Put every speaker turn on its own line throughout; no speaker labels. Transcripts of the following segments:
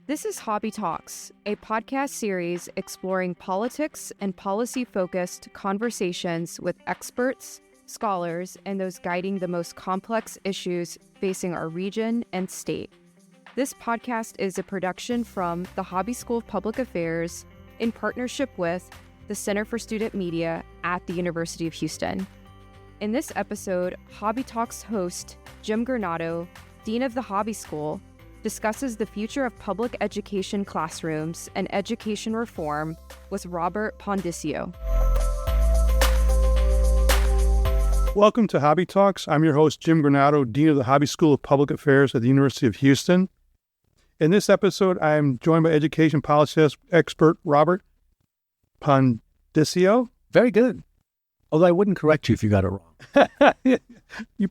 This is Hobby Talks, a podcast series exploring politics and policy-focused conversations with experts, scholars, and those guiding the most complex issues facing our region and state. This podcast is a production from the Hobby School of Public Affairs in partnership with the Center for Student Media at the University of Houston. In this episode, Hobby Talks host Jim Granado, Dean of the Hobby School, discusses the future of public education classrooms and education reform with Robert Pondiscio.
Welcome to Hobby Talks. I'm your host, Jim Granado, Dean of the Hobby School of Public Affairs at the University of Houston. In this episode, I am joined by education policy expert Robert Pondiscio.
Very good. Although I wouldn't correct you if you got it wrong.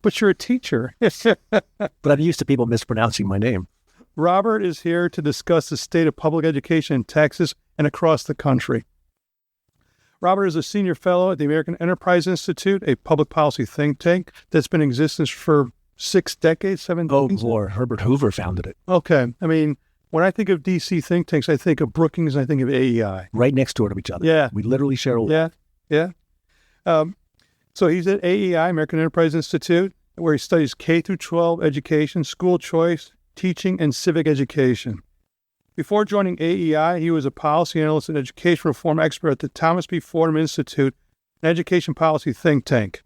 But you're a teacher.
But I'm used to people mispronouncing my name.
Robert is here to discuss the state of public education in Texas and across the country. Robert is a senior fellow at the American Enterprise Institute, a public policy think tank that's been in existence for 6 decades, 7 decades.
Oh, Lord, Herbert Hoover founded it.
Okay. I mean, when I think of DC think tanks, I think of Brookings and I think of AEI.
Right next door to each other.
Yeah.
We literally share a
Yeah. So he's at AEI, American Enterprise Institute, where he studies K through 12 education, school choice, teaching, and civic education. Before joining AEI, he was a policy analyst and education reform expert at the Thomas B. Fordham Institute, an education policy think tank.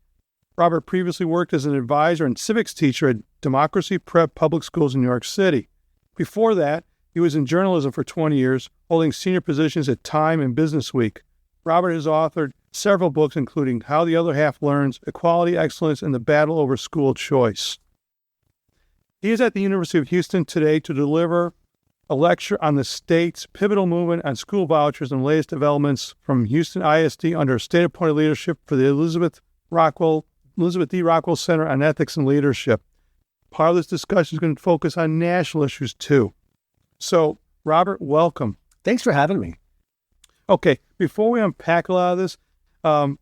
Robert previously worked as an advisor and civics teacher at Democracy Prep Public Schools in New York City. Before that, he was in journalism for 20 years, holding senior positions at Time and BusinessWeek. Robert has authored several books, including How the Other Half Learns, Equality, Excellence, and the Battle Over School Choice. He is at the University of Houston today to deliver a lecture on the state's pivotal movement on school vouchers and latest developments from Houston ISD under state-appointed leadership for the Elizabeth D. Rockwell Center on Ethics and Leadership. Part of this discussion is going to focus on national issues, too. So, Robert, welcome.
Thanks for having me.
Okay, before we unpack a lot of this, can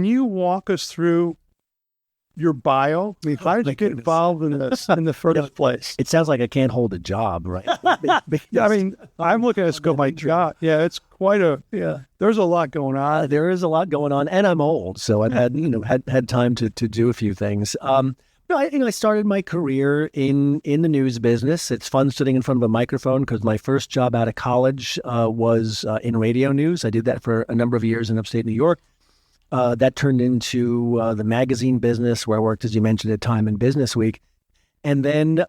you walk us through your bio? I mean, how did you get involved in this in the first place?
It sounds like I can't hold a job, right?
Yeah, I mean, I'm looking at this go, my God. Yeah, it's quite there's a lot going on.
There is a lot going on, and I'm old, so I've had time to do a few things. I started my career in the news business. It's fun sitting in front of a microphone because my first job out of college was in radio news. I did that for a number of years in upstate New York. That turned into the magazine business where I worked, as you mentioned, at Time and BusinessWeek. And then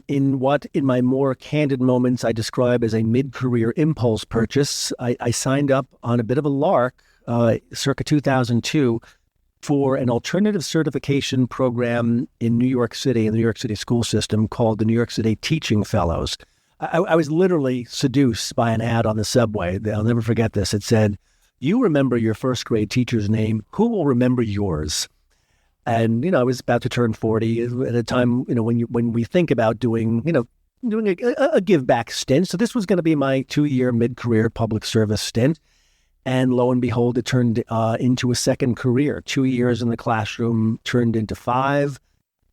in my more candid moments, I describe as a mid-career impulse purchase, I signed up on a bit of a lark circa 2002 for an alternative certification program in New York City, in the New York City school system called the New York City Teaching Fellows. I was literally seduced by an ad on the subway. I'll never forget this. It said, "You remember your first grade teacher's name. Who will remember yours?" And, I was about to turn 40 at a time, when we think about doing a give back stint. So this was going to be my 2-year mid-career public service stint. And lo and behold, it turned into a second career. 2 years in the classroom turned into 5.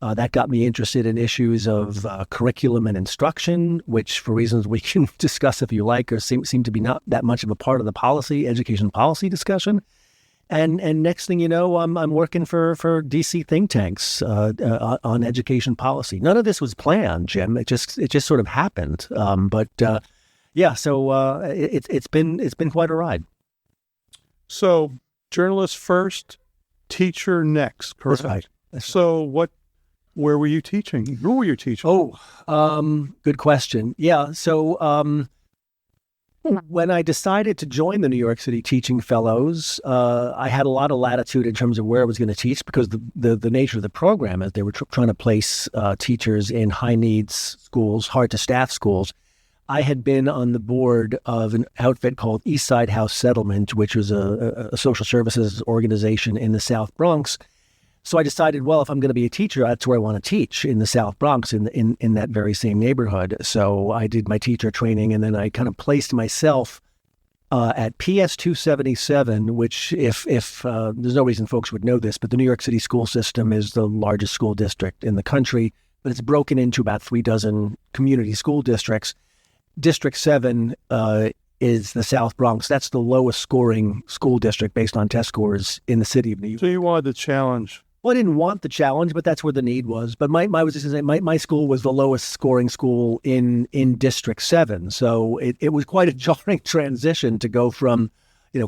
That got me interested in issues of curriculum and instruction, which for reasons we can discuss if you like, or seem to be not that much of a part of the education policy discussion. And next thing you know, I'm working for DC think tanks on education policy. None of this was planned, Jim. It just sort of happened. So it's been quite a ride.
So, journalist first, teacher next, correct?
That's right.
So, where were you teaching? Who were you teaching?
Good question. Yeah. So, when I decided to join the New York City Teaching Fellows, I had a lot of latitude in terms of where I was going to teach because the nature of the program is they were trying to place teachers in high needs schools, hard to staff schools. I had been on the board of an outfit called Eastside House Settlement, which was a social services organization in the South Bronx. So I decided, well, if I'm going to be a teacher, that's where I want to teach, in the South Bronx, in that very same neighborhood. So I did my teacher training, and then I kind of placed myself at PS 277, which if there's no reason folks would know this, but the New York City school system is the largest school district in the country. but it's broken into about 36 community school districts. District 7 is the South Bronx. That's the lowest scoring school district based on test scores in the city of New York.
So you wanted the challenge.
Well, I didn't want the challenge, but that's where the need was. But my school was the lowest scoring school in District 7. So it was quite a jarring transition to go from,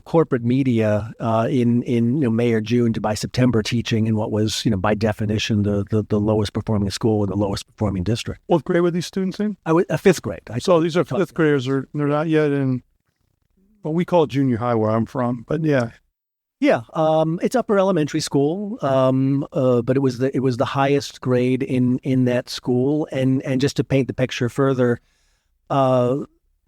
corporate media in May or June to by September teaching in what was, by definition, the lowest performing school in the lowest performing district.
What grade were these students in?
I was fifth grade.
So these are fifth graders. They're not yet in, well, we call it junior high where I'm from, but yeah.
Yeah, it's upper elementary school, but it was the highest grade in that school. And just to paint the picture further,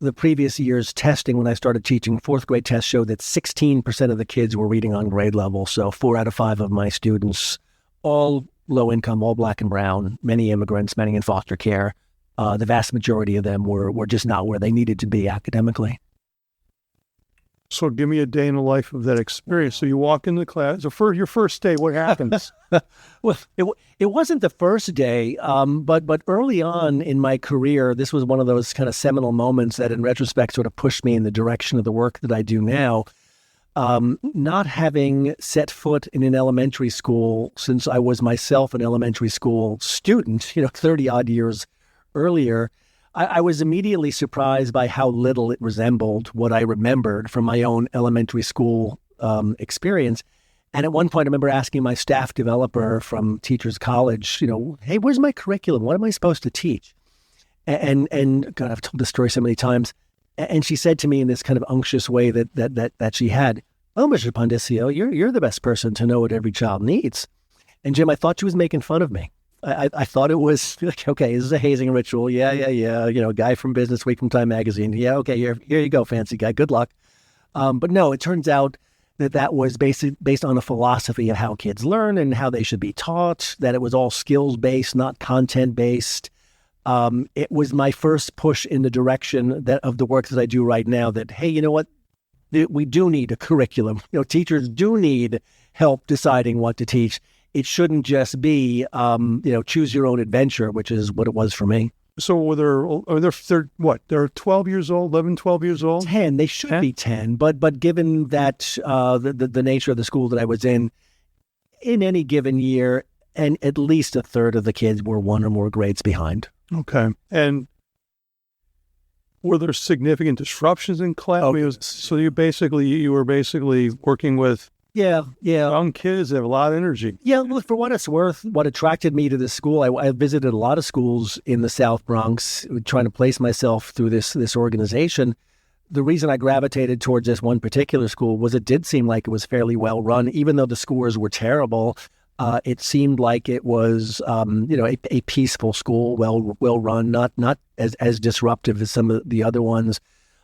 the previous year's testing, when I started teaching, fourth grade tests showed that 16% of the kids were reading on grade level. So 4 out of 5 of my students, all low income, all Black and brown, many immigrants, many in foster care. The vast majority of them were just not where they needed to be academically.
So give me a day in the life of that experience. So you walk into class. So your first day, what happens?
Well, it wasn't the first day, but early on in my career, this was one of those kind of seminal moments that, in retrospect, sort of pushed me in the direction of the work that I do now. Not having set foot in an elementary school since I was myself an elementary school student, 30 odd years earlier. I was immediately surprised by how little it resembled what I remembered from my own elementary school experience. And at one point, I remember asking my staff developer from Teachers College, hey, where's my curriculum? What am I supposed to teach? And God, I've told this story so many times. And she said to me in this kind of unctuous way that she had, "Oh, Mr. Pondiscio, you're the best person to know what every child needs." And Jim, I thought she was making fun of me. I thought it was like, okay, this is a hazing ritual. Yeah. Guy from BusinessWeek from Time magazine. Yeah, okay, here you go, fancy guy. Good luck. But no, it turns out that was based on a philosophy of how kids learn and how they should be taught, that it was all skills-based, not content-based. It was my first push in the direction of the work that I do right now, that, hey, you know what? We do need a curriculum. Teachers do need help deciding what to teach. It shouldn't just be, choose your own adventure, which is what it was for me.
So they're 12 years old, 11, 12 years old?
10. They should be 10. But given that the nature of the school that I was in any given year, and at least a third of the kids were 1 or more grades behind.
Okay. And were there significant disruptions in class?
Oh,
So you were basically working with young kids that have a lot of energy.
Yeah, look, for what it's worth, what attracted me to this school, I visited a lot of schools in the South Bronx, trying to place myself through this organization. The reason I gravitated towards this one particular school was it did seem like it was fairly well run, even though the scores were terrible. It seemed like it was, a peaceful school, well run, not as disruptive as some of the other ones.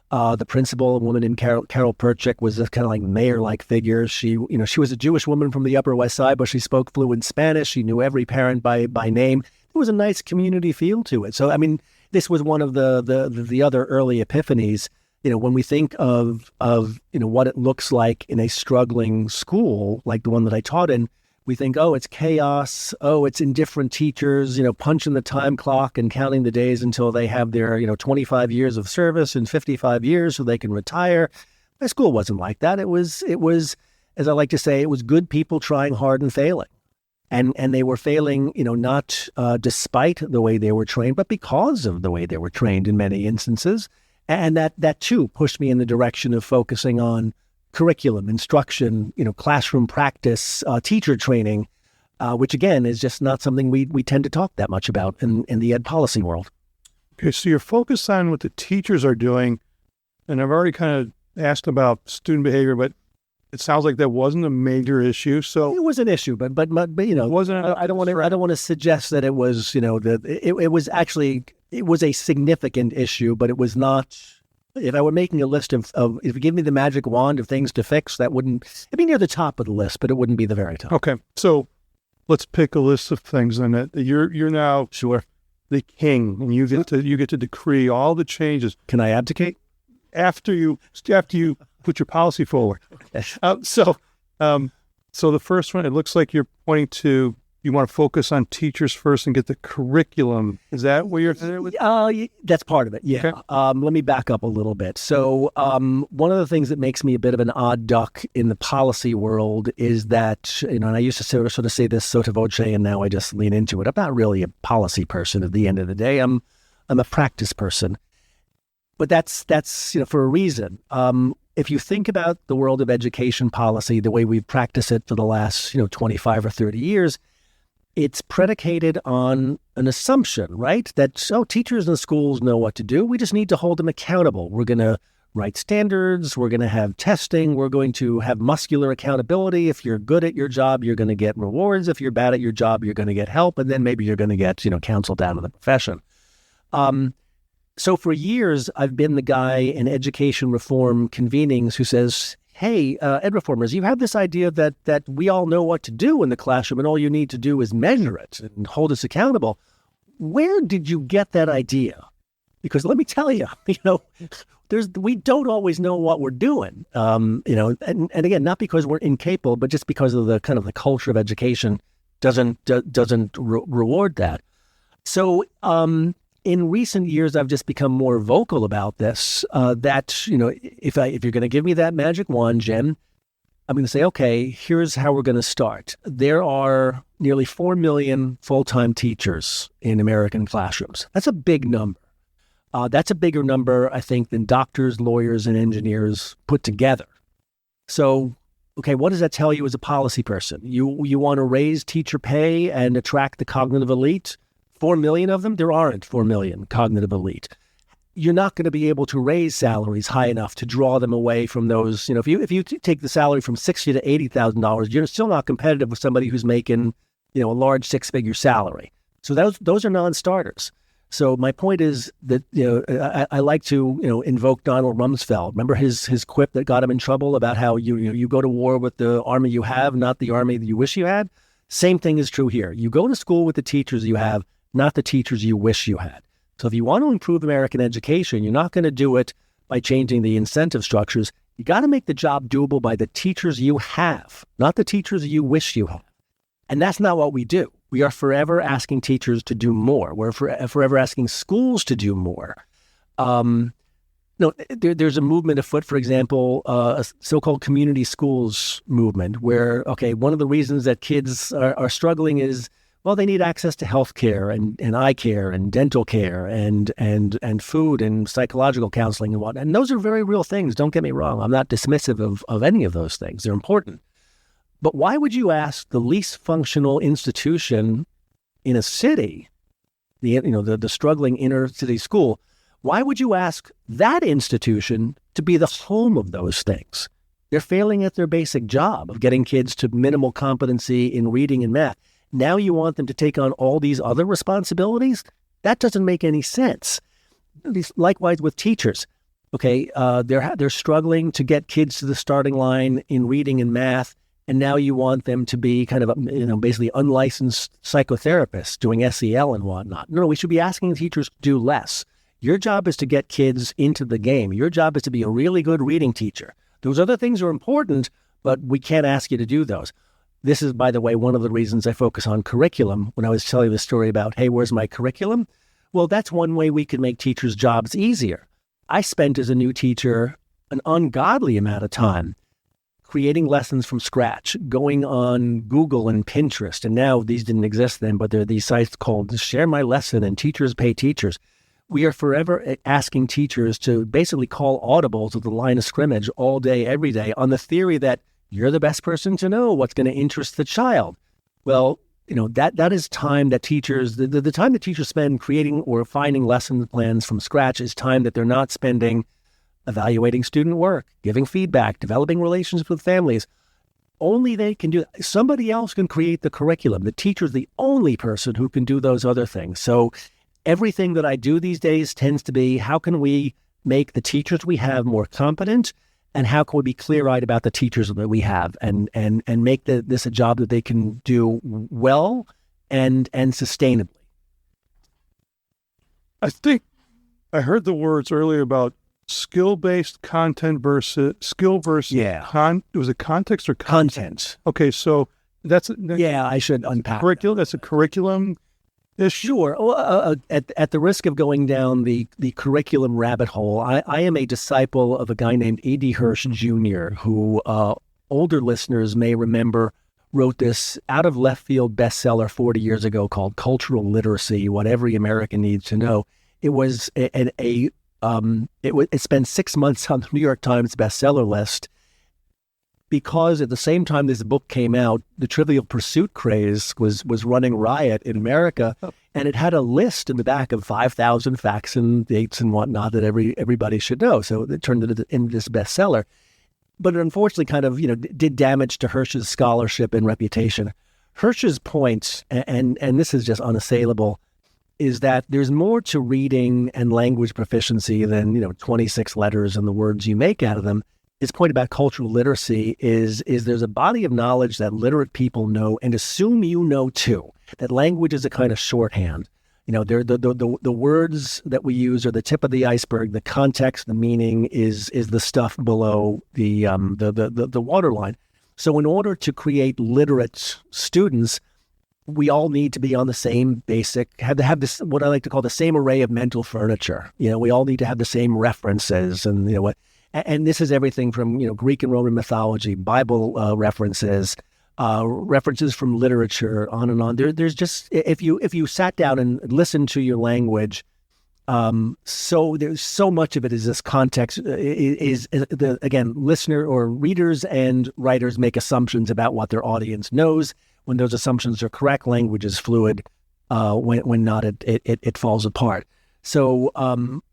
The principal, a woman named Carol Perchik, was this kind of like mayor-like figure. She was a Jewish woman from the Upper West Side, but she spoke fluent Spanish. She knew every parent by name. There was a nice community feel to it. So, I mean, this was one of the other early epiphanies. When we think of what it looks like in a struggling school like the one that I taught in, we think, oh, it's chaos. Oh, it's indifferent teachers, punching the time clock and counting the days until they have their, 25 years of service and 55 years so they can retire. My school wasn't like that. It was, as I like to say, it was good people trying hard and failing. And they were failing, not despite the way they were trained, but because of the way they were trained in many instances. And that too pushed me in the direction of focusing on curriculum, instruction, classroom practice, teacher training, which again is just not something we tend to talk that much about in the ed policy world.
Okay, so you're focused on what the teachers are doing, and I've already kind of asked about student behavior, but it sounds like that wasn't a major issue. So
it was an issue, but
it wasn't.
I don't want to suggest that it was it was actually a significant issue, but it was not. If I were making a list of if you give me the magic wand of things to fix, it'd be near the top of the list, but it wouldn't be the very top.
Okay, so let's pick a list of things on it. You're now the king, and you get to decree all the changes.
Can I abdicate?
After you put your policy forward. So the first one, it looks like you're pointing to you want to focus on teachers first and get the curriculum. Is that what you're saying?
That's part of it, yeah.
Okay.
Let me back up a little bit. So one of the things that makes me a bit of an odd duck in the policy world is that, and I used to sort of say this sotto voce, and now I just lean into it. I'm not really a policy person at the end of the day. I'm a practice person. But that's for a reason. If you think about the world of education policy, the way we've practiced it for the last 25 or 30 years, it's predicated on an assumption, right? That, teachers in schools know what to do. We just need to hold them accountable. We're going to write standards. We're going to have testing. We're going to have muscular accountability. If you're good at your job, you're going to get rewards. If you're bad at your job, you're going to get help. And then maybe you're going to get, counseled out of the profession. So for years, I've been the guy in education reform convenings who says, hey, ed reformers, you have this idea that we all know what to do in the classroom and all you need to do is measure it and hold us accountable. Where did you get that idea? Because let me tell you, we don't always know what we're doing. And again, not because we're incapable, but just because of the kind of the culture of education doesn't reward that. So in recent years, I've just become more vocal about this, that, if you're going to give me that magic wand, Jen, I'm going to say, okay, here's how we're going to start. There are nearly 4 million full-time teachers in American classrooms. That's a big number. That's a bigger number, I think, than doctors, lawyers, and engineers put together. So, okay, what does that tell you as a policy person? You want to raise teacher pay and attract the cognitive elite? 4 million of them? There aren't 4 million cognitive elite. You're not going to be able to raise salaries high enough to draw them away from those. If you take the salary from $60,000 to $80,000, you're still not competitive with somebody who's making, a large 6-figure salary. So those are non-starters. So my point is that I like to invoke Donald Rumsfeld. Remember his quip that got him in trouble about how you go to war with the army you have, not the army that you wish you had. Same thing is true here. You go to school with the teachers you have, not the teachers you wish you had. So if you want to improve American education, you're not going to do it by changing the incentive structures. You got to make the job doable by the teachers you have, not the teachers you wish you had. And that's not what we do. We are forever asking teachers to do more. We're forever asking schools to do more. There's a movement afoot, for example, a so-called community schools movement where, one of the reasons that kids are struggling is, they need access to health care and eye care and dental care and food and psychological counseling and whatnot. And those are very real things. Don't get me wrong. I'm not dismissive of any of those things. They're important. But why would you ask the least functional institution in a city, the struggling inner city school, why would you ask that institution to be the home of those things? They're failing at their basic job of getting kids to minimal competency in reading and math. Now you want them to take on all these other responsibilities? That doesn't make any sense. Likewise with teachers. They're struggling to get kids to the starting line in reading and math, and now you want them to be kind of, basically unlicensed psychotherapists doing SEL and whatnot. No, we should be asking teachers to do less. Your job is to get kids into the game. Your job is to be a really good reading teacher. Those other things are important, but we can't ask you to do those. This is, by the way, one of the reasons I focus on curriculum. When I was telling the story about, hey, where's my curriculum? Well, that's one way we can make teachers' jobs easier. I spent as a new teacher an ungodly amount of time creating lessons from scratch, going on Google and Pinterest. And now these didn't exist then, but there are these sites called Share My Lesson and Teachers Pay Teachers. We are forever asking teachers to basically call audible to the line of scrimmage all day, every day on the theory that you're the best person to know what's going to interest the child. Well, that is time that teachers, the time that teachers spend creating or finding lesson plans from scratch is time that they're not spending evaluating student work, giving feedback, developing relationships with families. Only they can do that. Somebody else can create the curriculum. The teacher's the only person who can do those other things. So everything that I do these days tends to be, how can we make the teachers we have more competent? And how can we be clear-eyed about the teachers that we have and make this a job that they can do well and sustainably?
I think I heard the words earlier about skill-based content versus skill versus
Yeah.
Was it context or
Content.
Okay, so
Yeah, I should unpack
curriculum. That's a curriculum issue.
Sure. Well, at the risk of going down the curriculum rabbit hole, I am a disciple of a guy named E.D. Hirsch Jr., who older listeners may remember wrote this out of left field bestseller 40 years ago called Cultural Literacy: What Every American Needs to Know. It was it spent 6 months on the New York Times bestseller list, because at the same time this book came out, the Trivial Pursuit craze was running riot in America, and it had a list in the back of 5,000 facts and dates and whatnot that everybody should know. So it turned into this bestseller. But it unfortunately kind of, did damage to Hirsch's scholarship and reputation. Hirsch's point, and this is just unassailable, is that there's more to reading and language proficiency than, 26 letters and the words you make out of them. His point about cultural literacy is there's a body of knowledge that literate people know and assume you know too. That language is a kind of shorthand. The words that we use are the tip of the iceberg. The context, the meaning is the stuff below the waterline. So in order to create literate students, we all need to be on the same have this, what I like to call the same array of mental furniture. We all need to have the same references, and and this is everything from Greek and Roman mythology, Bible references, references from literature, on and on. There's just, if you sat down and listened to your language, so there's so much of it is this context. Again, listener or readers and writers make assumptions about what their audience knows. When those assumptions are correct, language is fluid. When not, it falls apart. So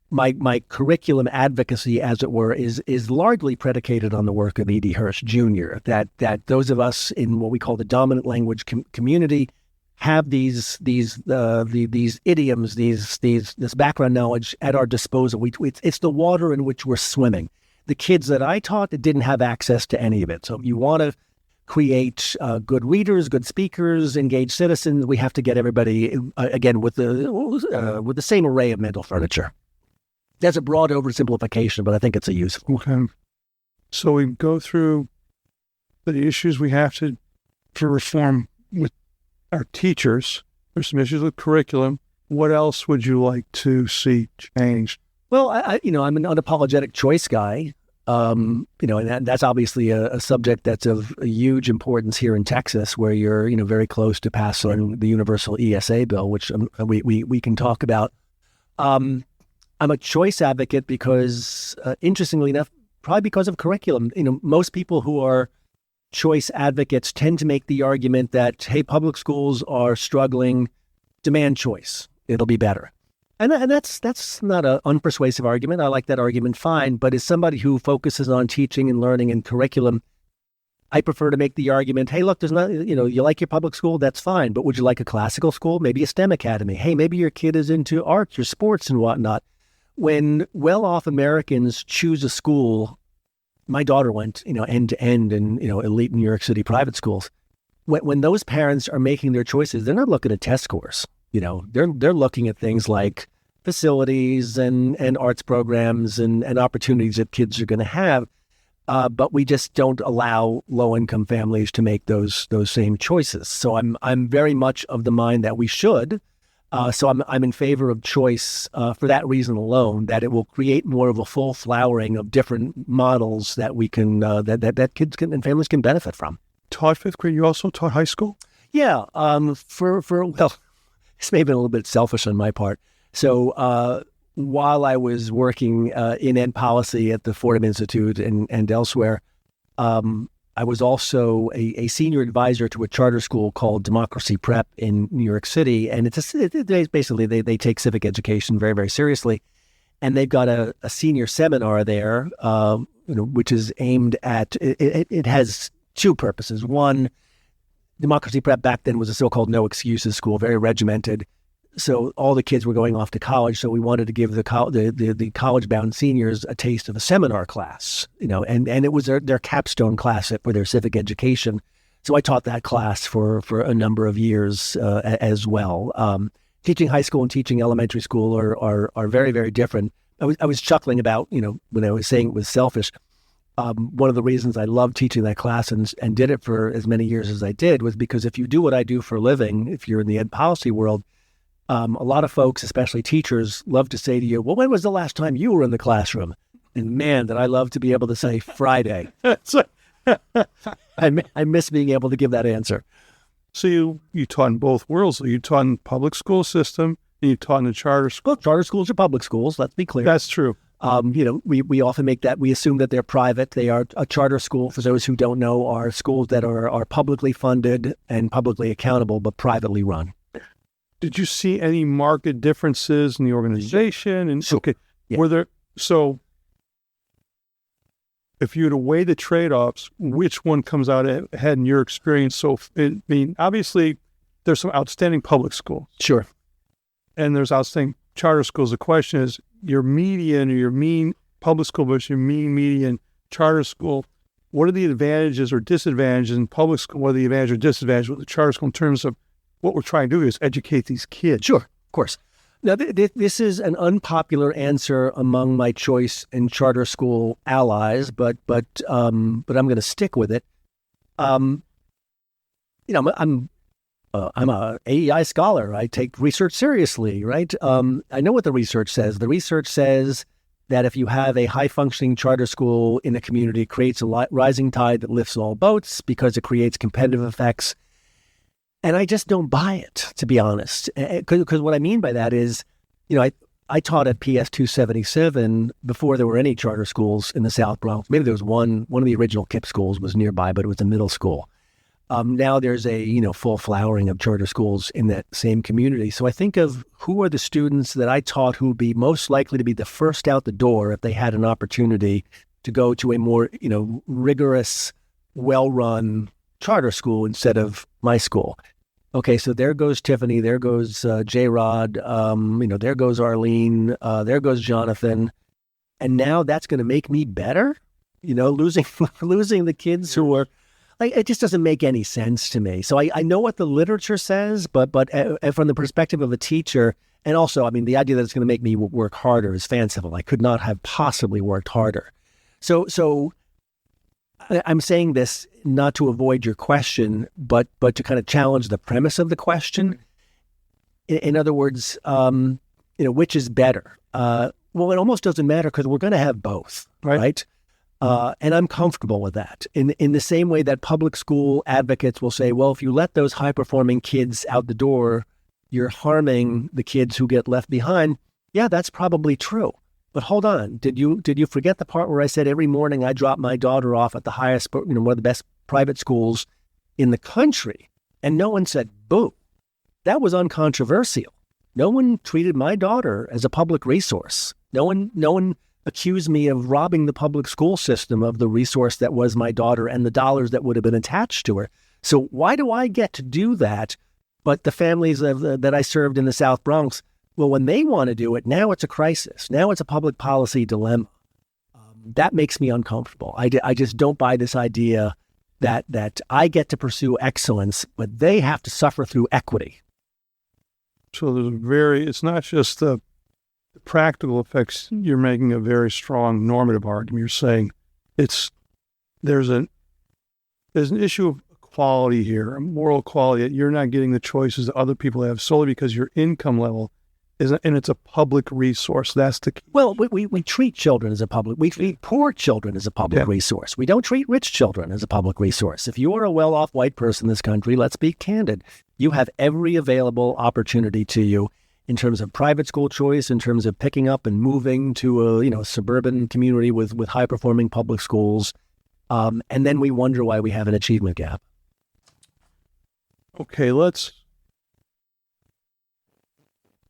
my curriculum advocacy, as it were, is largely predicated on the work of E.D. Hirsch Jr. That those of us in what we call the dominant language community have these idioms, this background knowledge at our disposal. It's the water in which we're swimming. The kids that I taught didn't have access to any of it. So if you want to create good readers, good speakers, engaged citizens, we have to get everybody again with the same array of mental furniture. That's a broad oversimplification, but I think it's a useful.
Okay. So we go through the issues we have to reform with our teachers. There's some issues with curriculum. What else would you like to see changed?
Well, I'm an unapologetic choice guy. And that's obviously a subject that's of a huge importance here in Texas, where you're, very close to passing the universal ESA bill, which we can talk about. I'm a choice advocate because, interestingly enough, probably because of curriculum. Most people who are choice advocates tend to make the argument that, hey, public schools are struggling, demand choice. It'll be better. And that's not an unpersuasive argument. I like that argument fine. But as somebody who focuses on teaching and learning and curriculum, I prefer to make the argument, hey, look, there's not, you like your public school, that's fine. But would you like a classical school? Maybe a STEM academy. Hey, maybe your kid is into arts or sports and whatnot. When well-off Americans choose a school, my daughter went, end to end in, elite New York City private schools. When those parents are making their choices, they're not looking at test scores. They're looking at things like facilities and arts programs and opportunities that kids are going to have. But we just don't allow low-income families to make those same choices. So I'm very much of the mind that we should. So I'm in favor of choice for that reason alone, that it will create more of a full flowering of different models that we can that kids can and families can benefit from.
Taught fifth grade. You also taught high school?
Yeah. This may have been a little bit selfish on my part. So while I was working in ed policy at the Fordham Institute and elsewhere, I was also a senior advisor to a charter school called Democracy Prep in New York City. And basically they take civic education very, very seriously. And they've got a senior seminar there, which is aimed at, it has two purposes. One, Democracy Prep back then was a so-called no excuses school, very regimented. So all the kids were going off to college. So we wanted to give the college-bound seniors a taste of a seminar class, and it was their capstone class for their civic education. So I taught that class for a number of years as well. Teaching high school and teaching elementary school are very, very different. I was chuckling about, when I was saying it was selfish. one of the reasons I loved teaching that class and did it for as many years as I did was because if you do what I do for a living, if you're in the ed policy world, a lot of folks, especially teachers, love to say to you, well, when was the last time you were in the classroom? And man, that I love to be able to say Friday. I miss being able to give that answer.
So you taught in both worlds. You taught in the public school system and you taught in the charter school.
Well, charter schools are public schools, let's be clear.
That's true.
We often make that, we assume that they're private. They are a charter school, for those who don't know, are schools that are publicly funded and publicly accountable, but privately run.
Did you see any marked differences in the organization? And
Sure.
okay,
Yeah.
were there, so if you were to weigh the trade-offs, which one comes out ahead in your experience? So, I mean, obviously, there's some outstanding public schools.
Sure.
And there's outstanding charter schools. The question is, your median or your mean public school versus your mean median charter school, what are the advantages or disadvantages in public school? What are the advantages or disadvantages with the charter school in terms of what we're trying to do is educate these kids?
Sure, of course. Now, this is an unpopular answer among my choice and charter school allies, but I'm going to stick with it. I'm a AEI scholar. I take research seriously, right? I know what the research says. The research says that if you have a high-functioning charter school in a community, it creates a rising tide that lifts all boats because it creates competitive effects. And I just don't buy it, to be honest. Because what I mean by that is, I taught at PS 277 before there were any charter schools in the South Bronx. Maybe there was one of the original KIPP schools was nearby, but it was a middle school. Now there's a full flowering of charter schools in that same community. So I think of who are the students that I taught who would be most likely to be the first out the door if they had an opportunity to go to a more rigorous, well-run charter school instead of my school. Okay, so there goes Tiffany, there goes J-Rod, there goes Arlene, there goes Jonathan, and now that's going to make me better. Losing the kids who are. It just doesn't make any sense to me. So I know what the literature says, but from the perspective of a teacher, and also, the idea that it's going to make me work harder is fanciful. I could not have possibly worked harder. So I'm saying this not to avoid your question, but to kind of challenge the premise of the question. In other words, which is better? Well, it almost doesn't matter because we're going to have both, right? And I'm comfortable with that. In the same way that public school advocates will say, well, if you let those high-performing kids out the door, you're harming the kids who get left behind. Yeah, that's probably true. But hold on, did you forget the part where I said every morning I drop my daughter off at the highest, one of the best private schools in the country, and no one said boo? That was uncontroversial. No one treated my daughter as a public resource. No one accused me of robbing the public school system of the resource that was my daughter and the dollars that would have been attached to her. So why do I get to do that? But the families that I served in the South Bronx, well, when they want to do it, now it's a crisis. Now it's a public policy dilemma. That makes me uncomfortable. I just don't buy this idea that I get to pursue excellence, but they have to suffer through equity.
So it's not just the practical effects. You're making a very strong normative argument. You're saying there's an issue of quality here, a moral quality, that you're not getting the choices that other people have solely because your income level isn't, and it's a public resource. That's the key.
Well, we treat children as we treat poor children as a public resource. We don't treat rich children as a public resource. If you are a well-off white person in this country, let's be candid. You have every available opportunity to you in terms of private school choice, in terms of picking up and moving to a suburban community with high-performing public schools. And then we wonder why we have an achievement gap.
Okay,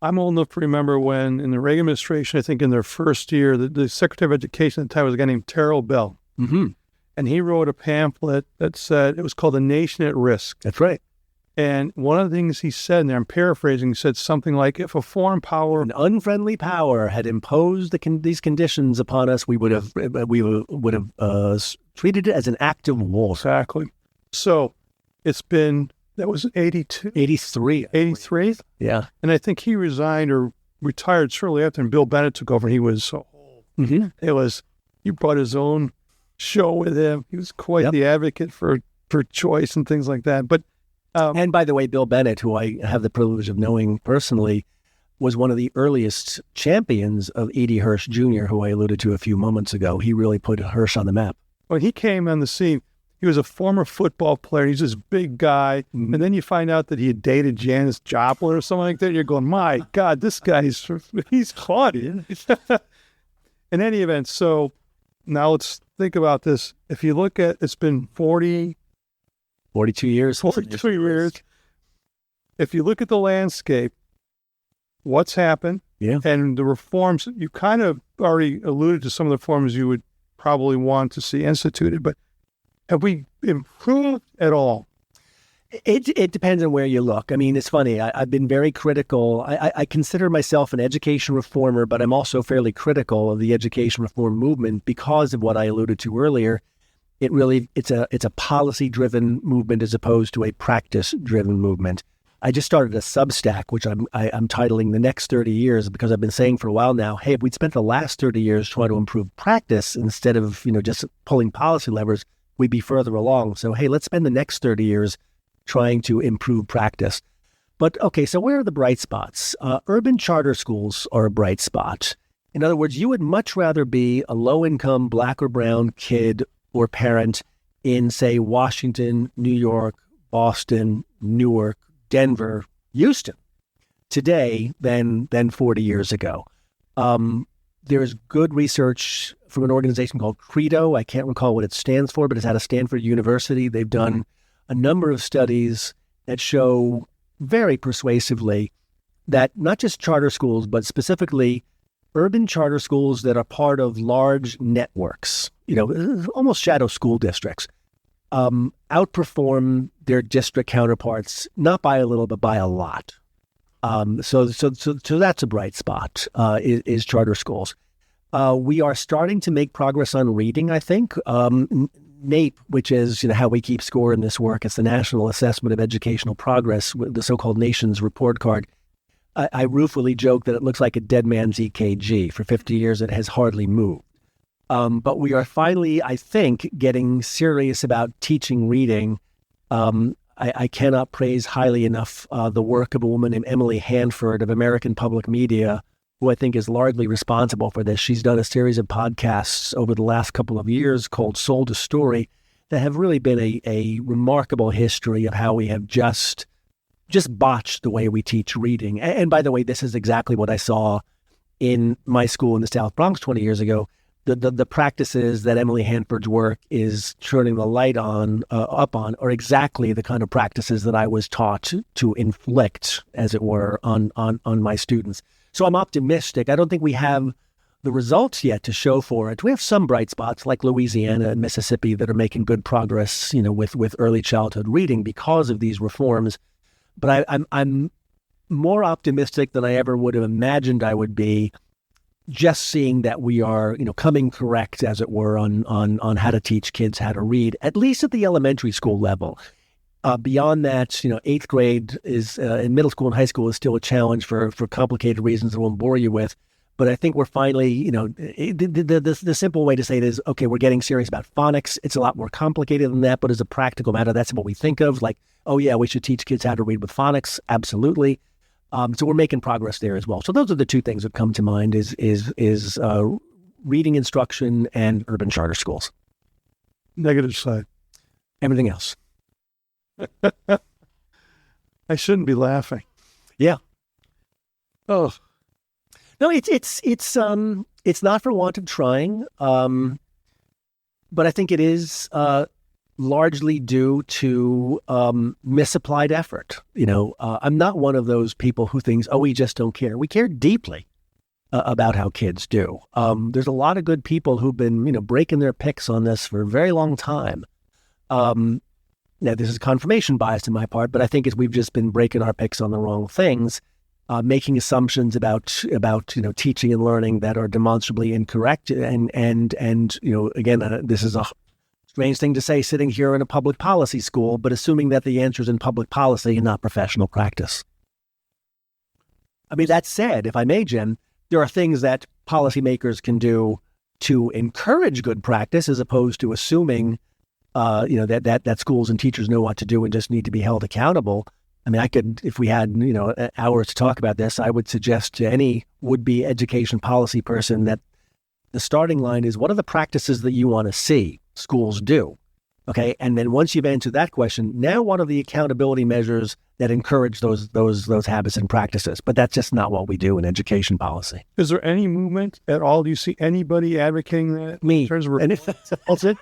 I'm old enough to remember when, in the Reagan administration, I think in their first year, the Secretary of Education at the time was a guy named Terrell Bell.
Mm-hmm.
And he wrote a pamphlet that said, it was called The Nation at Risk.
That's right.
And one of the things he said, and I'm paraphrasing, he said something like, if a foreign power...
An unfriendly power had imposed these conditions upon us, we would have treated it as an act of war.
Exactly. So it's been... That was 82?
83.
83?
Yeah.
And I think he resigned or retired shortly after, and Bill Bennett took over. He was so old.
Mm-hmm.
He brought his own show with him. He was quite the advocate for choice and things like that. But
and by the way, Bill Bennett, who I have the privilege of knowing personally, was one of the earliest champions of E.D. Hirsch Jr., who I alluded to a few moments ago. He really put Hirsch on the map.
When he came on the scene, he was a former football player. He's this big guy. And then you find out that he had dated Janis Joplin or something like that. And you're going, my God, this guy's caught. In any event, so now let's think about this. If you look at, it's been 42 years. If you look at the landscape, what's happened, and the reforms, you kind of already alluded to some of the reforms you would probably want to see instituted, but have we improved at all?
It depends on where you look. I mean, it's funny. I've been very critical. I consider myself an education reformer, but I'm also fairly critical of the education reform movement because of what I alluded to earlier. It's a policy-driven movement as opposed to a practice-driven movement. I just started a Substack, which I'm titling The Next 30 Years, because I've been saying for a while now, hey, if we'd spent the last 30 years trying to improve practice instead of, just pulling policy levers, we'd be further along. So, hey, let's spend the next 30 years trying to improve practice. But, okay, so where are the bright spots? Urban charter schools are a bright spot. In other words, you would much rather be a low-income black or brown kid or parent in, say, Washington, New York, Boston, Newark, Denver, Houston today than 40 years ago. There's good research from an organization called Credo. I can't recall what it stands for, but it's out of Stanford University. They've done a number of studies that show very persuasively that not just charter schools, but specifically urban charter schools that are part of large networks, almost shadow school districts, outperform their district counterparts, not by a little, but by a lot. So that's a bright spot, is charter schools. We are starting to make progress on reading, I think. NAEP, which is how we keep score in this work, it's the National Assessment of Educational Progress, the so-called Nation's Report Card. I ruefully joke that it looks like a dead man's EKG. For 50 years, it has hardly moved. But we are finally, I think, getting serious about teaching reading. I cannot praise highly enough the work of a woman named Emily Hanford of American Public Media, who I think is largely responsible for this. She's done a series of podcasts over the last couple of years called Soul to Story that have really been a remarkable history of how we have just botched the way we teach reading. And by the way, this is exactly what I saw in my school in the South Bronx 20 years ago. The practices that Emily Hanford's work is turning the light up on are exactly the kind of practices that I was taught to inflict, as it were, on my students. So I'm optimistic. I don't think we have the results yet to show for it. We have some bright spots like Louisiana and Mississippi that are making good progress, with early childhood reading because of these reforms. But I'm more optimistic than I ever would have imagined I would be, just seeing that we are, coming correct, as it were, on how to teach kids how to read, at least at the elementary school level. Beyond that, eighth grade is in middle school and high school is still a challenge for complicated reasons I won't bore you with. But I think we're finally, the simple way to say it is, okay, we're getting serious about phonics. It's a lot more complicated than that, but as a practical matter, that's what we think of. Like, oh yeah, we should teach kids how to read with phonics. Absolutely. So we're making progress there as well. So those are the two things that come to mind: is reading instruction and urban charter schools.
Negative side.
Everything else.
I shouldn't be laughing.
Yeah.
Oh.
No, it's not for want of trying, but I think it is largely due to misapplied effort. I'm not one of those people who thinks, oh, we just don't care. We care deeply about how kids do. There's a lot of good people who've been, breaking their picks on this for a very long time. Now, this is confirmation bias on my part, but I think we've just been breaking our picks on the wrong things. Making assumptions about teaching and learning that are demonstrably incorrect, and again, this is a strange thing to say sitting here in a public policy school, but assuming that the answer is in public policy and not professional practice. I mean, that said, if I may, Jim, there are things that policymakers can do to encourage good practice as opposed to assuming, that schools and teachers know what to do and just need to be held accountable. I mean, I could, if we had, hours to talk about this, I would suggest to any would-be education policy person that the starting line is, what are the practices that you want to see schools do? Okay. And then once you've answered that question, now what are the accountability measures that encourage those habits and practices? But that's just not what we do in education policy.
Is there any movement at all? Do you see anybody advocating that?
Me.
In terms of
That's it?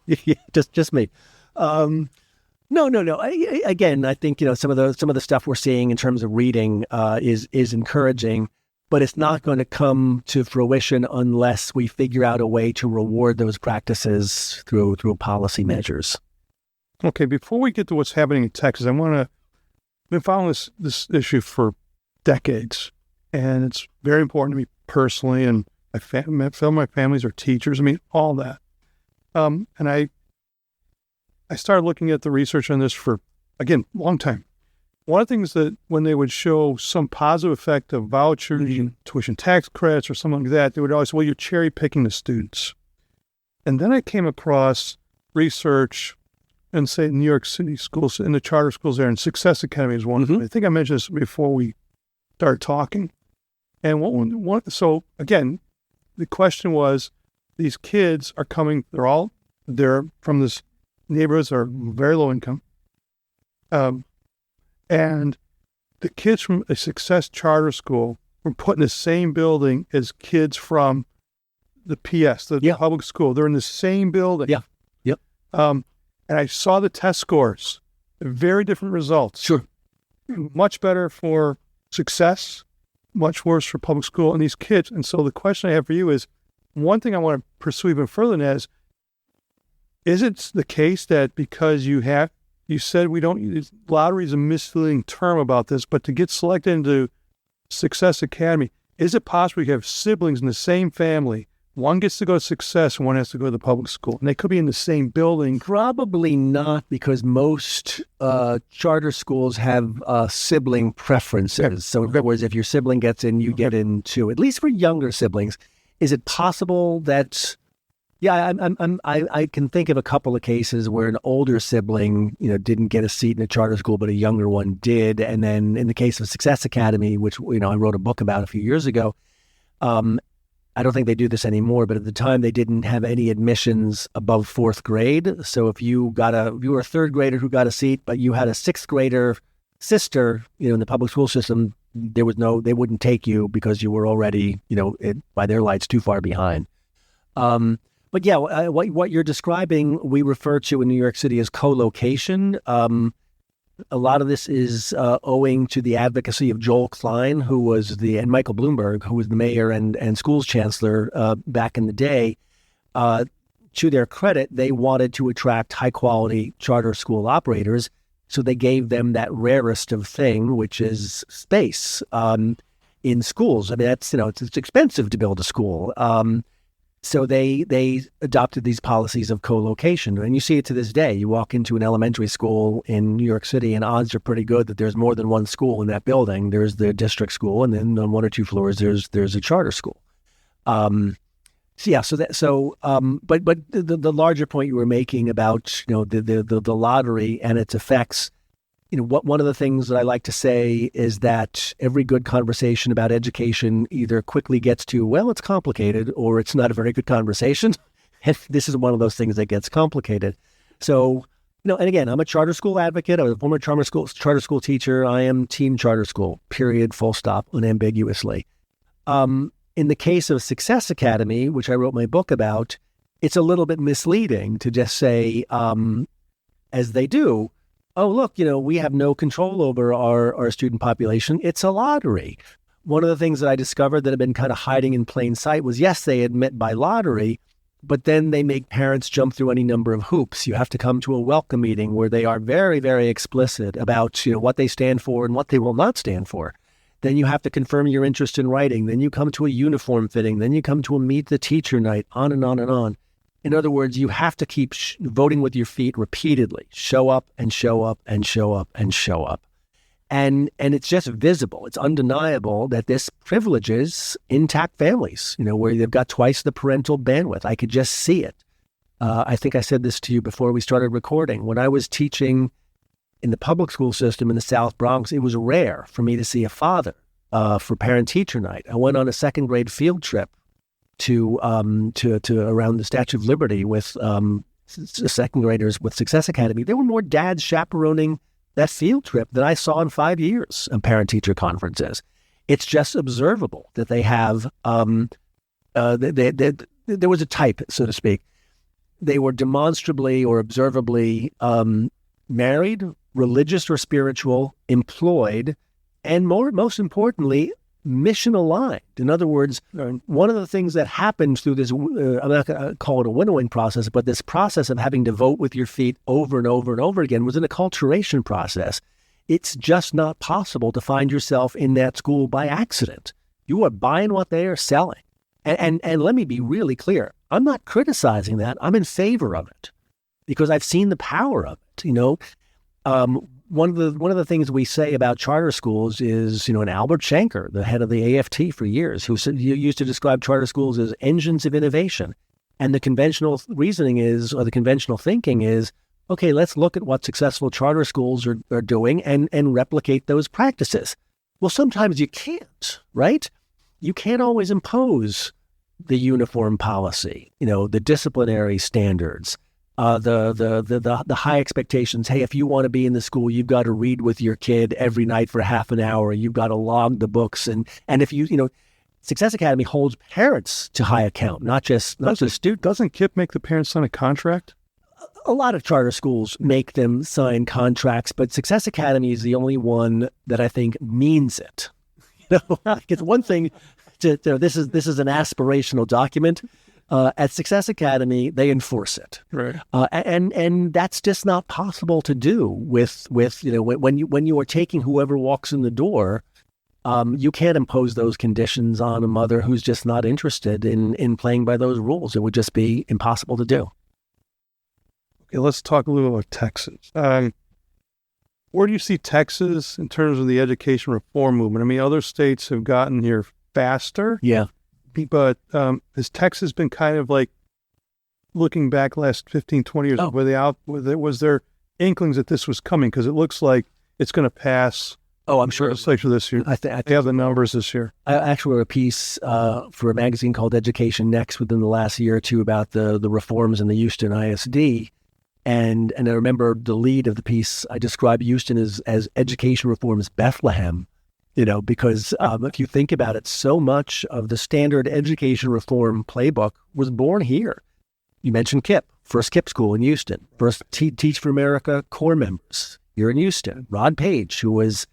Yeah, just me. No. Again, I think, some of the stuff we're seeing in terms of reading is encouraging, but it's not going to come to fruition unless we figure out a way to reward those practices through policy measures.
Okay, before we get to what's happening in Texas, I've been following this issue for decades, and it's very important to me personally, and my families are teachers. I mean, all that. And I started looking at the research on this for, again, a long time. One of the things that when they would show some positive effect of vouchers, tuition tax credits, or something like that, they would always say, well, you're cherry picking the students. And then I came across research in, say, New York City schools, in the charter schools there, and Success Academy is one of them. I think I mentioned this before we started talking. And so again, the question was, these kids are coming, they're from this neighborhoods are very low income. And the kids from a Success charter school were put in the same building as kids from the PS, the public school. They're in the same building.
Yeah. Yep.
And I saw the test scores, very different results.
Sure.
Much better for Success, much worse for public school and these kids. And so the question I have for you is, one thing I want to pursue even further than that is it the case that because you said we don't, lottery is a misleading term about this, but to get selected into Success Academy, is it possible you have siblings in the same family? One gets to go to Success and one has to go to the public school, and they could be in the same building.
Probably not, because most charter schools have sibling preferences. Okay. So in other words, if your sibling gets in, you get in too, at least for younger siblings. Is it possible that... Yeah, I can think of a couple of cases where an older sibling, didn't get a seat in a charter school, but a younger one did. And then in the case of Success Academy, which, I wrote a book about a few years ago, I don't think they do this anymore, but at the time they didn't have any admissions above fourth grade. So if you were a third grader who got a seat, but you had a sixth grader sister, in the public school system, they wouldn't take you because you were already, by their lights, too far behind. But yeah, what you're describing, we refer to in New York City as co-location. A lot of this is owing to the advocacy of Joel Klein, and Michael Bloomberg, who was the mayor and schools chancellor back in the day. To their credit, they wanted to attract high-quality charter school operators, so they gave them that rarest of thing, which is space in schools. I mean, it's expensive to build a school. So they adopted these policies of co-location. And you see it to this day. You walk into an elementary school in New York City, and odds are pretty good that there's more than one school in that building. There's the district school, and then on one or two floors, there's a charter school. But the larger point you were making about, the lottery and its effects, one of the things that I like to say is that every good conversation about education either quickly gets to, well, it's complicated, or it's not a very good conversation. And this is one of those things that gets complicated. So, and again, I'm a charter school advocate. I was a former charter school teacher. I am team charter school, period, full stop, unambiguously. In the case of Success Academy, which I wrote my book about, it's a little bit misleading to just say, as they do, oh, look, we have no control over our student population. It's a lottery. One of the things that I discovered that had been kind of hiding in plain sight was, yes, they admit by lottery, but then they make parents jump through any number of hoops. You have to come to a welcome meeting where they are very, very explicit about, what they stand for and what they will not stand for. Then you have to confirm your interest in writing. Then you come to a uniform fitting. Then you come to a meet the teacher night, on and on and on. In other words, you have to keep voting with your feet repeatedly. Show up and show up and show up and show up. And it's just visible. It's undeniable that this privileges intact families, where they've got twice the parental bandwidth. I could just see it. I think I said this to you before we started recording. When I was teaching in the public school system in the South Bronx, it was rare for me to see a father for parent-teacher night. I went on a second grade field trip to around the Statue of Liberty with second graders with Success Academy. There were more dads chaperoning that field trip that I saw in 5 years of parent-teacher conferences. It's just observable that they have, there was a type, so to speak. They were demonstrably or observably married, religious or spiritual, employed, and most importantly, mission aligned. In other words, one of the things that happens through this, I'm not going to call it a winnowing process, but this process of having to vote with your feet over and over and over again was an acculturation process. It's just not possible to find yourself in that school by accident. You are buying what they are selling. And let me be really clear. I'm not criticizing that. I'm in favor of it because I've seen the power of it. One of the things we say about charter schools is, and Albert Shanker, the head of the AFT for years, who used to describe charter schools as engines of innovation. And the conventional reasoning is, or the conventional thinking is, okay, let's look at what successful charter schools are doing and replicate those practices. Well, sometimes you can't, right? You can't always impose the uniform policy, the disciplinary standards, the high expectations. Hey, if you want to be in the school, you've got to read with your kid every night for half an hour. You've got to log the books. And if Success Academy holds parents to high account, not just students.
Doesn't KIPP make the parents sign a contract?
A lot of charter schools make them sign contracts, but Success Academy is the only one that I think means it. It's one thing this is an aspirational document. At Success Academy, they enforce it,
right?
And that's just not possible to do with when you are taking whoever walks in the door. You can't impose those conditions on a mother who's just not interested in playing by those rules. It would just be impossible to do.
Okay, let's talk a little about Texas. Where do you see Texas in terms of the education reform movement? I mean, other states have gotten here faster.
Yeah.
But has Texas been kind of like, looking back last 15, 20 years, was there inklings that this was coming? Because it looks like it's going to pass.
Oh, I'm sure.
Legislature this year. I think they have the numbers this year.
I actually wrote a piece for a magazine called Education Next within the last year or two about the reforms in the Houston ISD. And I remember the lead of the piece, I described Houston as education reform's Bethlehem. Because if you think about it, so much of the standard education reform playbook was born here. You mentioned KIPP, first KIPP school in Houston, first Teach for America core members here in Houston. Rod Page, who was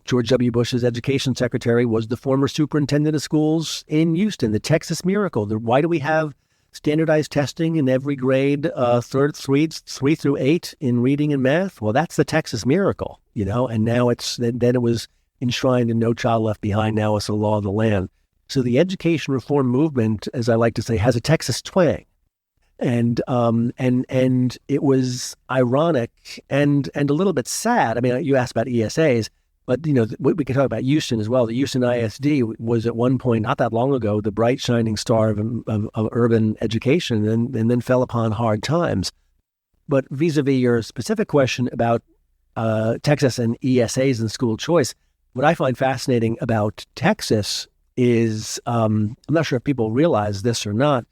George W. Bush's education secretary, was the former superintendent of schools in Houston. The Texas Miracle. Why do we have standardized testing in every grade, 3 through 8 in reading and math? Well, that's the Texas Miracle, and now then it was enshrined in No Child Left Behind. Now it's the law of the land. So the education reform movement, as I like to say, has a Texas twang. And it was ironic and a little bit sad. I mean, you asked about ESAs, but we can talk about Houston as well. The Houston ISD was at one point, not that long ago, the bright shining star of urban education, and then fell upon hard times. But vis-a-vis your specific question about Texas and ESAs and school choice, what I find fascinating about Texas is, I'm not sure if people realize this or not,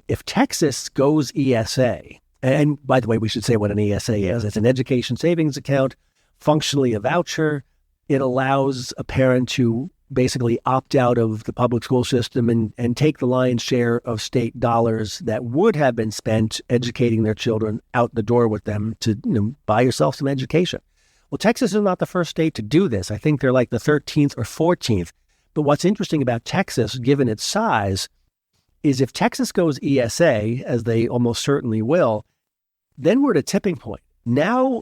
if Texas goes ESA, and by the way, we should say what an ESA is. It's an education savings account, functionally a voucher. It allows a parent to basically opt out of the public school system and take the lion's share of state dollars that would have been spent educating their children out the door with them to buy yourself some education. Well, Texas is not the first state to do this. I think they're like the 13th or 14th. But what's interesting about Texas, given its size, is if Texas goes ESA, as they almost certainly will, then we're at a tipping point. Now,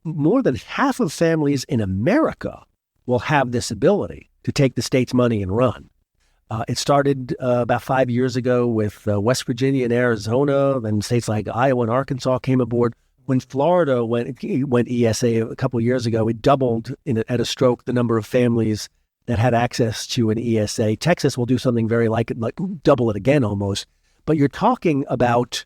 more than half of families in America will have this ability to take the state's money and run. It started about 5 years ago with West Virginia and Arizona, then states like Iowa and Arkansas came aboard. When Florida went ESA a couple of years ago, it doubled at a stroke the number of families that had access to an ESA. Texas will do something very like double it again almost. But you're talking about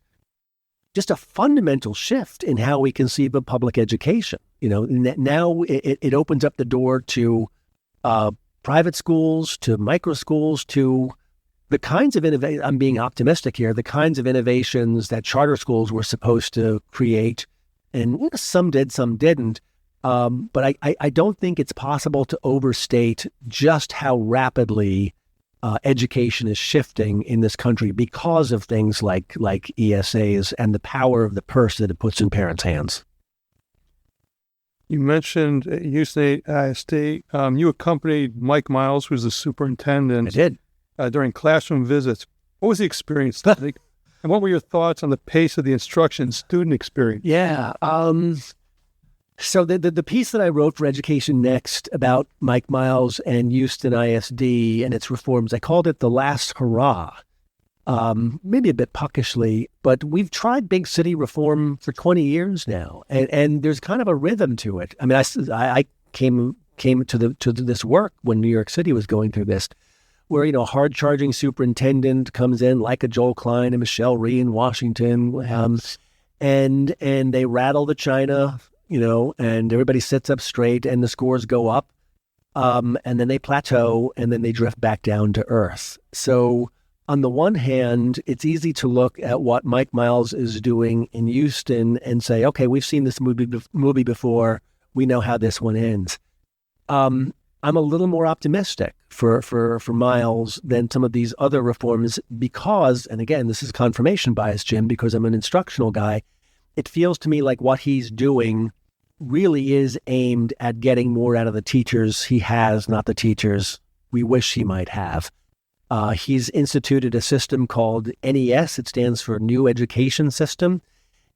just a fundamental shift in how we conceive of public education. Now it opens up the door to private schools, to micro schools, to the kinds of innovation. I'm being optimistic here. The kinds of innovations that charter schools were supposed to create, and some did, some didn't. But I don't think it's possible to overstate just how rapidly education is shifting in this country because of things like ESAs and the power of the purse that it puts in parents' hands.
You mentioned Houston ISD. You accompanied Mike Miles, who's the superintendent. I did. During classroom visits. What was the experience like? And what were your thoughts on the pace of the instruction student experience?
Yeah. So the piece that I wrote for Education Next about Mike Miles and Houston ISD and its reforms, I called it The Last Hurrah. Maybe a bit puckishly, but we've tried big city reform for 20 years now, and there's kind of a rhythm to it. I mean, I came to this work when New York City was going through this, where a hard-charging superintendent comes in like a Joel Klein and Michelle Rhee in Washington, and they rattle the china, and everybody sits up straight, and the scores go up, and then they plateau, and then they drift back down to earth. So on the one hand, it's easy to look at what Mike Miles is doing in Houston and say, okay, we've seen this movie before. We know how this one ends. I'm a little more optimistic for Miles than some of these other reforms because, and again, this is confirmation bias, Jim, because I'm an instructional guy. It feels to me like what he's doing really is aimed at getting more out of the teachers he has, not the teachers we wish he might have. He's instituted a system called NES. It stands for New Education System,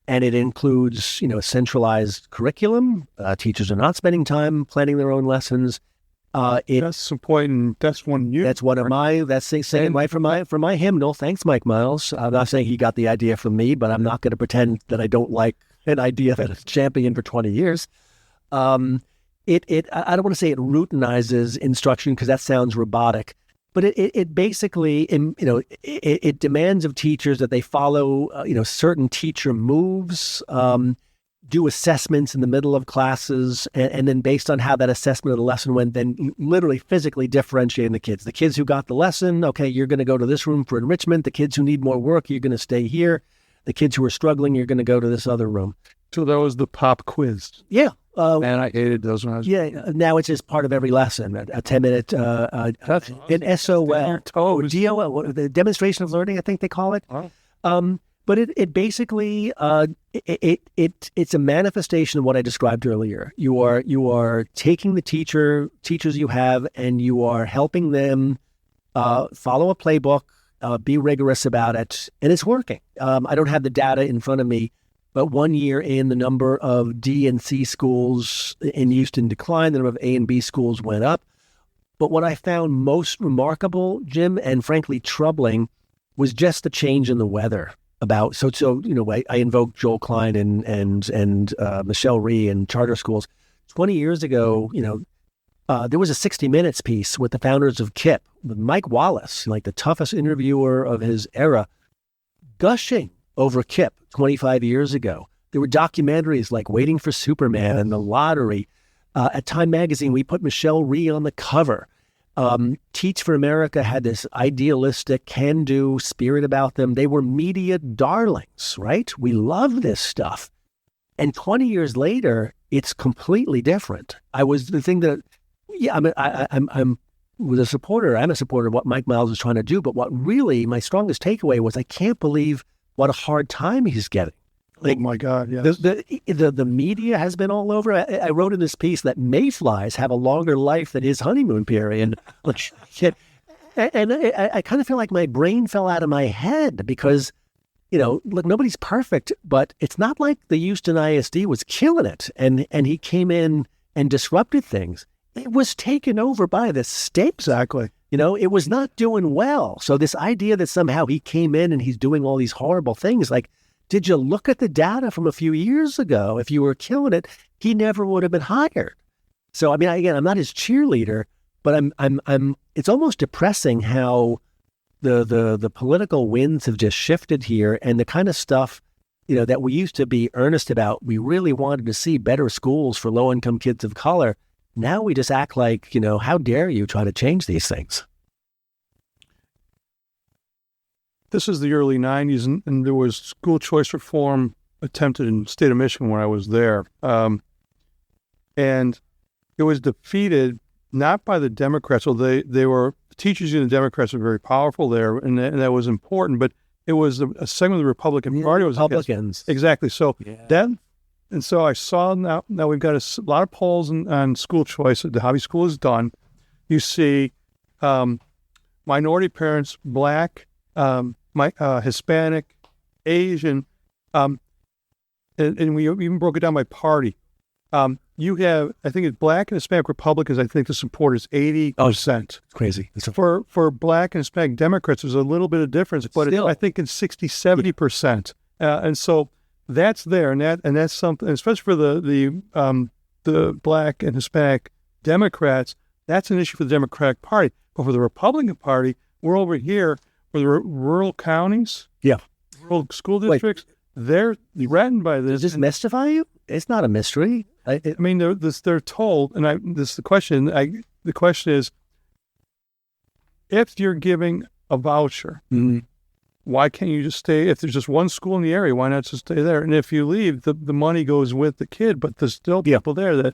and it includes, centralized curriculum. Teachers are not spending time planning their own lessons.
That's important. That's one you.
That's one of my. That's saying right from my hymnal. Thanks, Mike Miles. I'm not saying he got the idea from me, but I'm not going to pretend that I don't like an idea that I've championed for 20 years. I don't want to say it routinizes instruction because that sounds robotic. But it basically, it demands of teachers that they follow, certain teacher moves, do assessments in the middle of classes, and then based on how that assessment of the lesson went, then literally physically differentiating the kids. The kids who got the lesson, okay, you're going to go to this room for enrichment. The kids who need more work, you're going to stay here. The kids who are struggling, you're going to go to this other room.
So that was the pop quiz.
Yeah.
Man, I hated those when I was...
Yeah, now it's just part of every lesson, a 10-minute an SOL, DOL, the demonstration of learning, I think they call it. Oh. But it basically, it's a manifestation of what I described earlier. You are taking the teachers you have, and you are helping them follow a playbook, be rigorous about it, and it's working. I don't have the data in front of me, but 1 year in, the number of D and C schools in Houston declined, the number of A and B schools went up. But what I found most remarkable, Jim, and frankly troubling, was just the change in the weather. I invoked Joel Klein and Michelle Rhee and charter schools. 20 years ago, there was a 60 Minutes piece with the founders of KIPP, with Mike Wallace, like the toughest interviewer of his era, gushing over KIPP 25 years ago. There were documentaries like Waiting for Superman and The Lottery. At Time magazine, we put Michelle Rhee on the cover. Teach for America had this idealistic, can-do spirit about them. They were media darlings, right? We love this stuff. And 20 years later, it's completely different. I'm a supporter of what Mike Miles is trying to do, but what really my strongest takeaway was I can't believe what a hard time he's getting.
Oh my God! Yes.
The media has been all over. I wrote in this piece that mayflies have a longer life than his honeymoon period. And I kind of feel like my brain fell out of my head because, look, nobody's perfect, but it's not like the Houston ISD was killing it, and he came in and disrupted things. It was taken over by the state.
Exactly.
It was not doing well. So this idea that somehow he came in and he's doing all these horrible things, like, did you look at the data from a few years ago? If you were killing it, he never would have been hired. So, I mean, again, I'm not his cheerleader, but it's almost depressing how the political winds have just shifted here, and the kind of stuff, that we used to be earnest about. We really wanted to see better schools for low-income kids of color. Now we just act like, how dare you try to change these things?
This is the early 90s, and there was school choice reform attempted in the state of Michigan when I was there. And it was defeated not by the Democrats. Well, the teachers and the Democrats were very powerful there, and that was important, but it was a segment of the Republican Party. Was
Republicans.
Exactly. So so I saw now we've got a lot of polls on school choice. The Hobby School is done. You see minority parents, Black, Hispanic, Asian, and we even broke it down by party. You have, I think it's Black and Hispanic Republicans, I think the support is 80%.
Oh, it's crazy.
For Black and Hispanic Democrats, there's a little bit of difference, but I think it's 60, 70%. And so that's there, and that's something, especially for the Black and Hispanic Democrats, that's an issue for the Democratic Party. But for the Republican Party, we're over here for the rural counties, rural school districts. They're threatened by this.
Does this mystify you? It's not a mystery.
I mean, they're told, and the question. The question is, if you're giving a voucher, why can't you just stay? If there's just one school in the area, why not just stay there? And if you leave, the money goes with the kid, but there's still people there that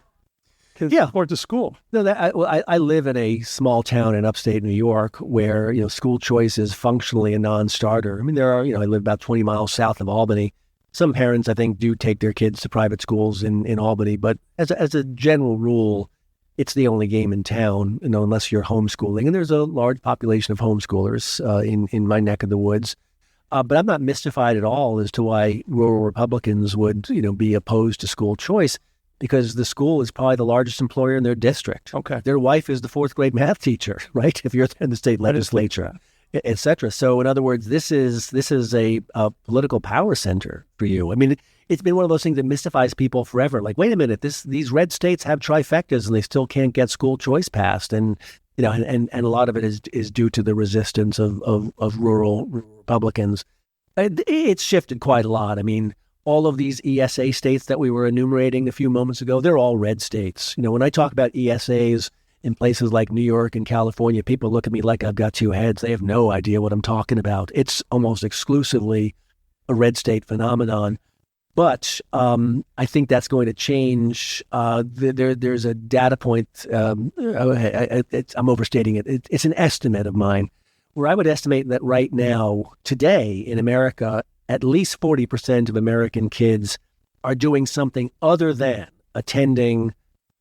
can support the school.
No, I live in a small town in upstate New York where school choice is functionally a non-starter. I mean, there are I live about 20 miles south of Albany. Some parents, I think, do take their kids to private schools in Albany, but as a general rule, it's the only game in town, unless you're homeschooling. And there's a large population of homeschoolers in my neck of the woods. But I'm not mystified at all as to why rural Republicans would, be opposed to school choice, because the school is probably the largest employer in their district.
Okay.
Their wife is the fourth grade math teacher, right? If you're in the state legislature, et cetera. So in other words, this is a political power center for you. I mean, it's been one of those things that mystifies people forever. Like, wait a minute, these red states have trifectas and they still can't get school choice passed. And, and a lot of it is due to the resistance of rural Republicans. It's shifted quite a lot. I mean, all of these ESA states that we were enumerating a few moments ago, they're all red states. When I talk about ESAs in places like New York and California, people look at me like I've got two heads. They have no idea what I'm talking about. It's almost exclusively a red state phenomenon. But I think that's going to change. There's a data point. I'm overstating it. It's an estimate of mine, where I would estimate that right now, today in America, at least 40% of American kids are doing something other than attending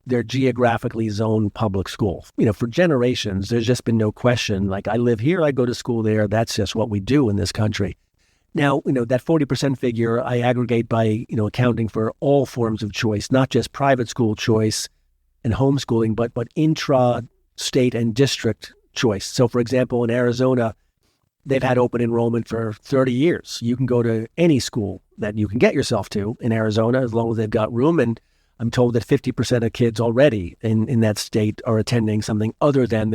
their geographically zoned public school. For generations, there's just been no question. Like, I live here, I go to school there. That's just what we do in this country. Now, that 40% figure I aggregate by, accounting for all forms of choice, not just private school choice and homeschooling, but intra-state and district choice. So, for example, in Arizona, they've had open enrollment for 30 years. You can go to any school that you can get yourself to in Arizona as long as they've got room. And I'm told that 50% of kids already in that state are attending something other than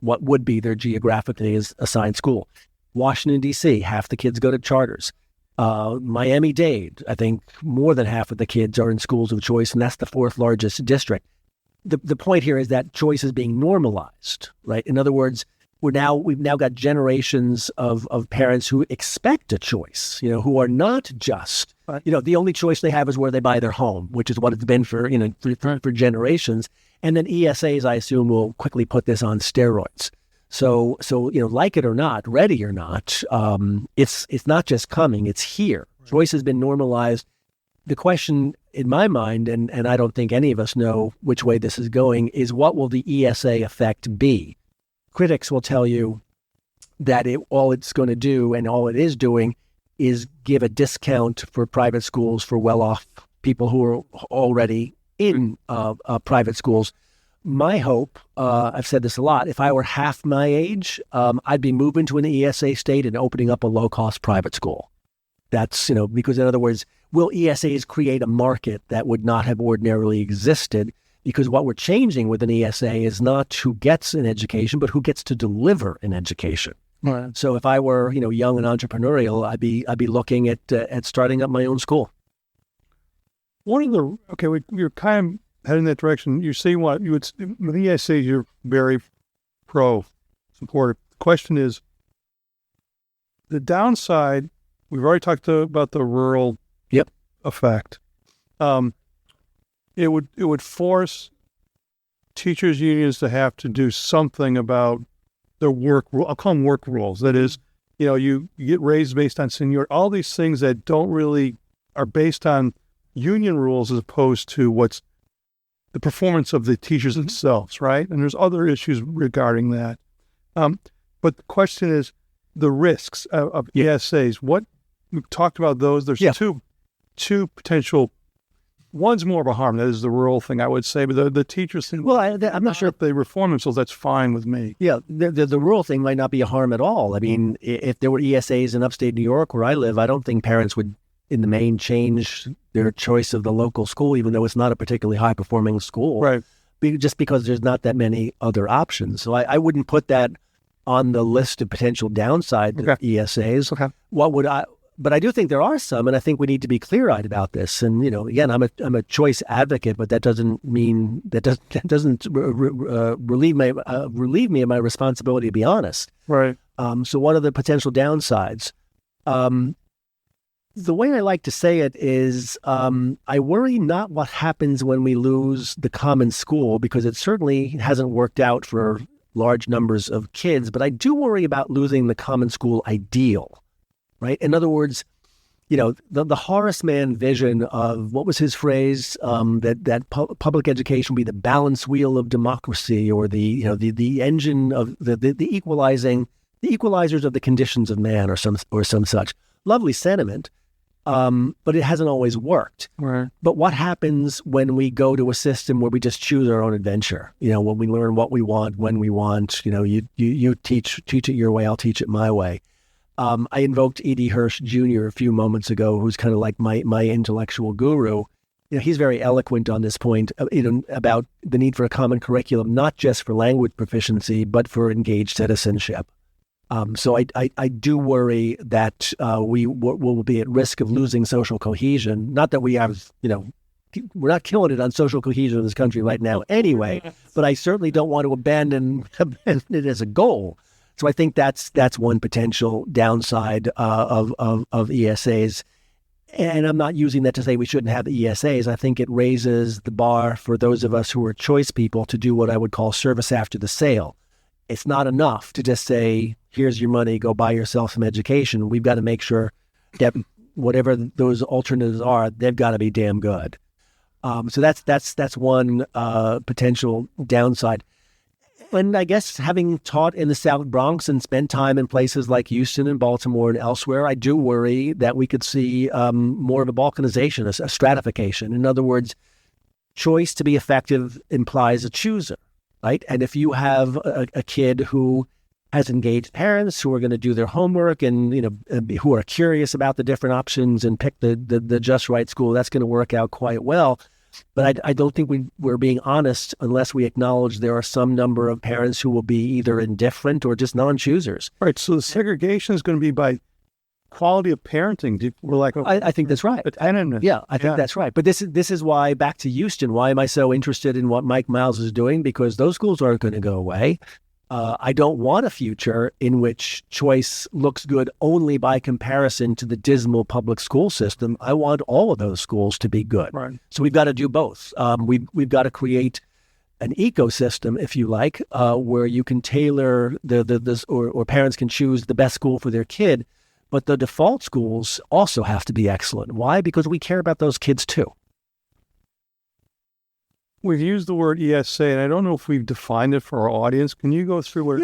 what would be their geographically assigned school. Washington, D.C., half the kids go to charters. Miami-Dade, I think more than half of the kids are in schools of choice, and that's the fourth largest district. The point here is that choice is being normalized, right? In other words, we've now got generations of parents who expect a choice, who are not just, the only choice they have is where they buy their home, which is what it's been for generations. And then ESAs, I assume, will quickly put this on steroids. So like it or not, ready or not, it's not just coming, it's here. Right. Choice has been normalized. The question in my mind, and I don't think any of us know which way this is going, is what will the ESA effect be? Critics will tell you that all it's going to do and all it is doing is give a discount for private schools for well-off people who are already in private schools. My hope, I've said this a lot, if I were half my age, I'd be moving to an ESA state and opening up a low-cost private school. that's, because in other words, will ESAs create a market that would not have ordinarily existed? Because what we're changing with an ESA is not who gets an education, but who gets to deliver an education.
Right.
So if I were, young and entrepreneurial, I'd be looking at starting up my own school.
You're kind of heading in that direction. You're saying with ESAs, you're very supportive. The question is, the downside, we've already talked about the rural effect. It would force teachers' unions to have to do something about their work. I'll call them work rules. That is, you get raised based on seniority. All these things that don't really are based on union rules as opposed to what's the performance of the teachers themselves, right? And there's other issues regarding that. But the question is the risks of ESAs. We've talked about those. There's two potential. One's more of a harm. That is the rural thing, I would say. But the teachers thing,
I'm not sure
if they reform themselves, that's fine with me.
Yeah, the rural thing might not be a harm at all. I mean, if there were ESAs in upstate New York where I live, I don't think parents would, in the main, change their choice of the local school, even though it's not a particularly high-performing school.
Right.
Just because there's not that many other options. So I wouldn't put that on the list of potential downsides of ESAs.
Okay.
But I do think there are some, and I think we need to be clear-eyed about this. And again, I'm a choice advocate, but that doesn't mean that doesn't relieve me of my responsibility to be honest.
Right.
So what are the potential downsides? The way I like to say it is, I worry not what happens when we lose the common school, because it certainly hasn't worked out for large numbers of kids, but I do worry about losing the common school ideal. Right. In other words, the Horace Mann vision of, what was his phrase, that public education be the balance wheel of democracy, or the engine of the equalizers of the conditions of man, or some such lovely sentiment. But it hasn't always worked.
Right.
But what happens when we go to a system where we just choose our own adventure? When we learn what we want, when we want, you teach it your way, I'll teach it my way. I invoked E.D. Hirsch Jr. a few moments ago, who's kind of like my intellectual guru. He's very eloquent on this point, about the need for a common curriculum, not just for language proficiency, but for engaged citizenship. So I do worry that we will be at risk of losing social cohesion. Not that we have, we're not killing it on social cohesion in this country right now anyway, but I certainly don't want to abandon it as a goal. So I think that's one potential downside of ESAs. And I'm not using that to say we shouldn't have ESAs. I think it raises the bar for those of us who are choice people to do what I would call service after the sale. It's not enough to just say, here's your money, go buy yourself some education. We've got to make sure that whatever those alternatives are, they've got to be damn good. So that's one potential downside. And I guess having taught in the South Bronx and spent time in places like Houston and Baltimore and elsewhere, I do worry that we could see more of a balkanization, a stratification. In other words, choice to be effective implies a chooser, right? And if you have a kid who has engaged parents who are going to do their homework and who are curious about the different options and pick the just right school, that's going to work out quite well. But I don't think we're being honest unless we acknowledge there are some number of parents who will be either indifferent or just non-choosers.
Right. So the segregation is going to be by quality of parenting. We're like,
I think that's right. I think that's right. But this is why, back to Houston, why am I so interested in what Mike Miles is doing? Because those schools aren't going to go away. I don't want a future in which choice looks good only by comparison to the dismal public school system. I want all of those schools to be good.
Right.
So we've got to do both. We've got to create an ecosystem, if you like, where you can tailor or parents can choose the best school for their kid. But the default schools also have to be excellent. Why? Because we care about those kids too.
We've used the word ESA, and I don't know if we've defined it for our audience. Can you go through what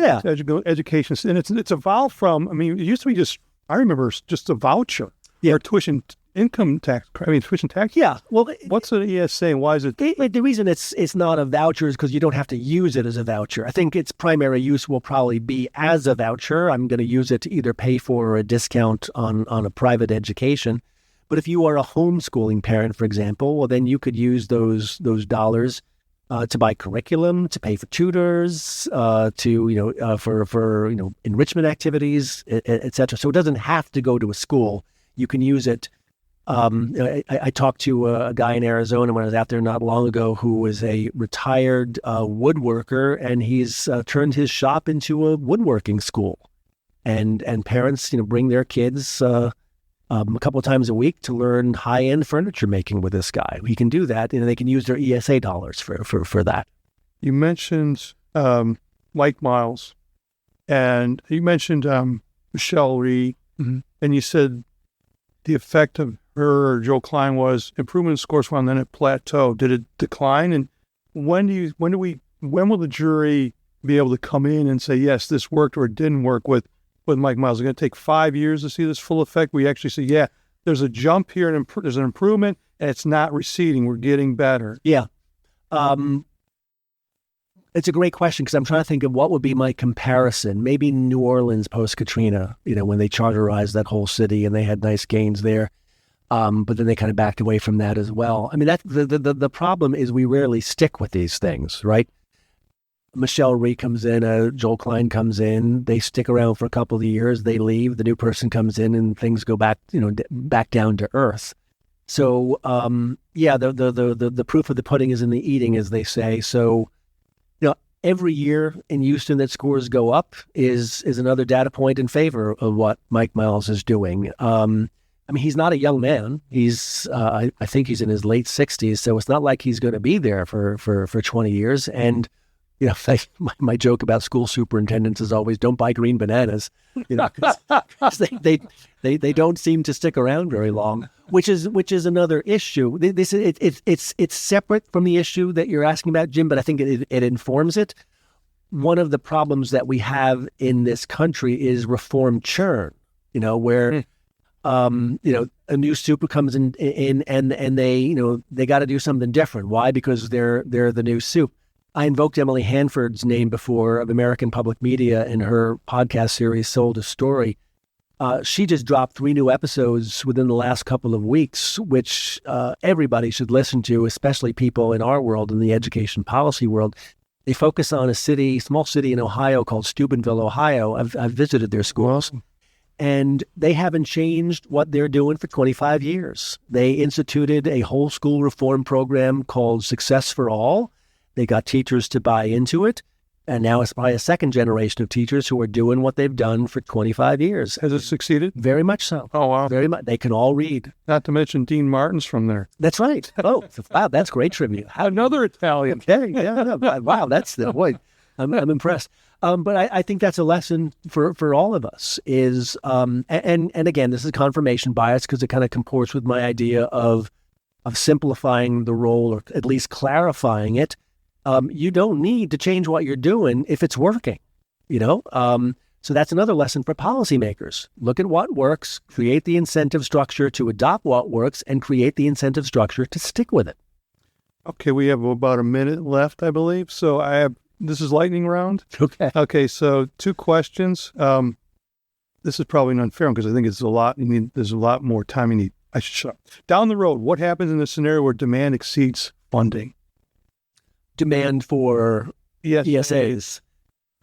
education? And it's evolved from, it used to be I remember just a voucher or tuition income tax, tuition tax.
Yeah. Well,
What's an ESA and why is it?
The reason it's not a voucher is because you don't have to use it as a voucher. I think its primary use will probably be as a voucher. I'm going to use it to either pay for a discount on a private education. But if you are a homeschooling parent, for example, well, then you could use those dollars to buy curriculum, to pay for tutors, for enrichment activities, et cetera. So it doesn't have to go to a school. You can use it. I talked to a guy in Arizona when I was out there not long ago who was a retired woodworker, and he's turned his shop into a woodworking school. And parents, bring their kids a couple of times a week to learn high-end furniture making with this guy. He can do that, and they can use their ESA dollars for that.
You mentioned Mike Miles, and you mentioned Michelle Rhee, and you said the effect of her or Joe Klein was improvement in scores and then it plateaued. Did it decline? And when will the jury be able to come in and say, yes, this worked or it didn't work with Mike Miles? Is it going to take 5 years to see this full effect? We actually say, yeah, there's a jump here and there's an improvement and it's not receding. We're getting better.
Yeah. It's a great question because I'm trying to think of what would be my comparison. Maybe New Orleans post-Katrina, when they charterized that whole city and they had nice gains there. But then they kind of backed away from that as well. I mean, that the problem is we rarely stick with these things, right? Michelle Rhee comes in, Joel Klein comes in, they stick around for a couple of years, they leave, the new person comes in and things go back, back down to earth. So, the proof of the pudding is in the eating, as they say. So, every year in Houston that scores go up is another data point in favor of what Mike Miles is doing. He's not a young man. He's, I think he's in his late 60s, so it's not like he's going to be there for 20 years. And, my joke about school superintendents is always don't buy green bananas, because they don't seem to stick around very long, which is another issue. It's separate from the issue that you're asking about, Jim, but I think it informs it. One of the problems that we have in this country is reform churn, where a new super comes in and they got to do something different. Why? Because they're the new soup. I invoked Emily Hanford's name before of American Public Media in her podcast series, Sold a Story. She just dropped 3 new episodes within the last couple of weeks, which everybody should listen to, especially people in our world, in the education policy world. They focus on a small city in Ohio called Steubenville, Ohio. I've visited their schools. And they haven't changed what they're doing for 25 years. They instituted a whole school reform program called Success for All. They got teachers to buy into it. And now it's probably a second generation of teachers who are doing what they've done for 25 years.
Has it succeeded?
Very much so.
Oh, wow.
Very much. They can all read.
Not to mention Dean Martin's from there.
That's right. Oh, wow. That's great trivia.
Another Italian.
Okay. Yeah. Wow. That's the boy. I'm impressed. But I think that's a lesson for all of us is, and again, this is confirmation bias because it kind of comports with my idea of simplifying the role or at least clarifying it. You don't need to change what you're doing if it's working, So that's another lesson for policymakers. Look at what works, create the incentive structure to adopt what works, and create the incentive structure to stick with it.
Okay, we have about a minute left, I believe. So this is lightning round.
Okay.
Okay, so 2 questions. This is probably an unfair one because I think it's a lot. There's a lot more time you need. I should shut up. Down the road, what happens in the scenario where demand exceeds funding?
Demand for ESAs.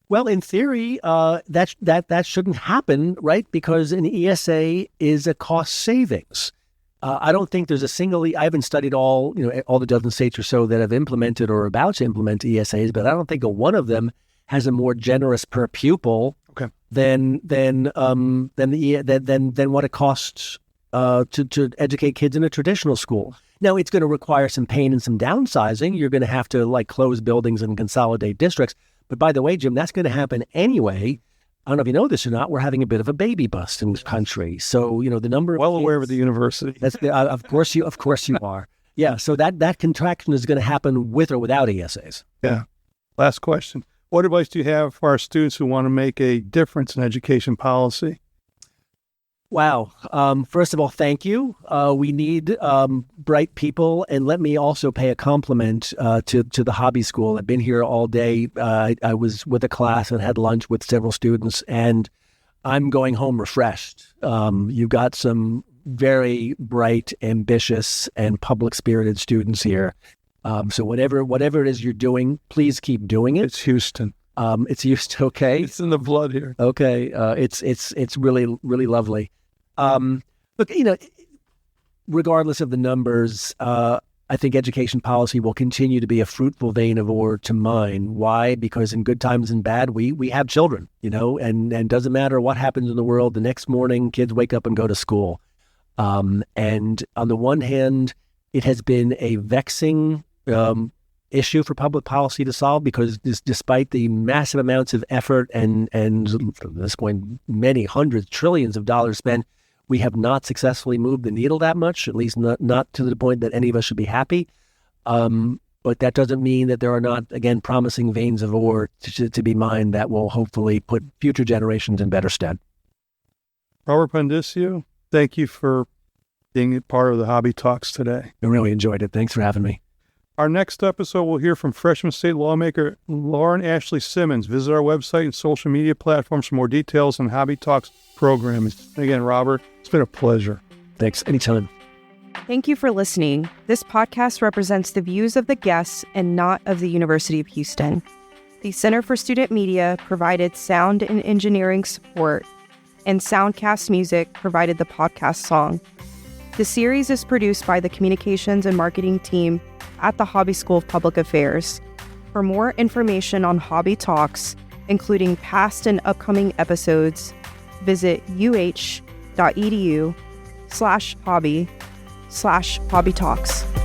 Well, in theory, that shouldn't happen, right? Because an ESA is a cost savings. I don't think there's a single. I haven't studied all the dozen states or so that have implemented or are about to implement ESAs, but I don't think one of them has a more generous per pupil than what it costs to educate kids in a traditional school. Now, it's going to require some pain and some downsizing. You're going to have to close buildings and consolidate districts. But by the way, Jim, that's going to happen anyway. I don't know if you know this or not. We're having a bit of a baby bust in this country. So, the number of
aware of the university.
That's of course you are. Yeah. So that contraction is going to happen with or without ESAs.
Yeah. Last question. What advice do you have for our students who want to make a difference in education policy?
Wow. First of all, thank you. We need bright people. And let me also pay a compliment to the hobby school. I've been here all day. I was with a class and had lunch with several students, and I'm going home refreshed. You've got some very bright, ambitious, and public-spirited students here. So whatever it is you're doing, please keep doing it.
It's Houston.
It's Houston. Okay.
It's in the blood here.
Okay. It's really, really lovely. Look, regardless of the numbers, I think education policy will continue to be a fruitful vein of ore to mine. Why? Because in good times and bad, we have children, and doesn't matter what happens in the world. The next morning, kids wake up and go to school. And on the one hand, it has been a vexing issue for public policy to solve, because despite the massive amounts of effort and at this point, many hundreds, trillions of dollars spent, we have not successfully moved the needle that much, at least not to the point that any of us should be happy. But that doesn't mean that there are not, again, promising veins of ore to be mined that will hopefully put future generations in better stead.
Robert Pondiscio, thank you for being part of the Hobby Talks today.
I really enjoyed it. Thanks for having me.
Our next episode, we'll hear from freshman state lawmaker Lauren Ashley Simmons. Visit our website and social media platforms for more details on Hobby Talks programming. Again, Robert, it's been a pleasure.
Thanks. Anytime.
Thank you for listening. This podcast represents the views of the guests and not of the University of Houston. The Center for Student Media provided sound and engineering support, and Soundcast Music provided the podcast song. The series is produced by the Communications and Marketing team at the Hobby School of Public Affairs. For more information on Hobby Talks, including past and upcoming episodes, visit uh.edu/hobby/hobbytalks.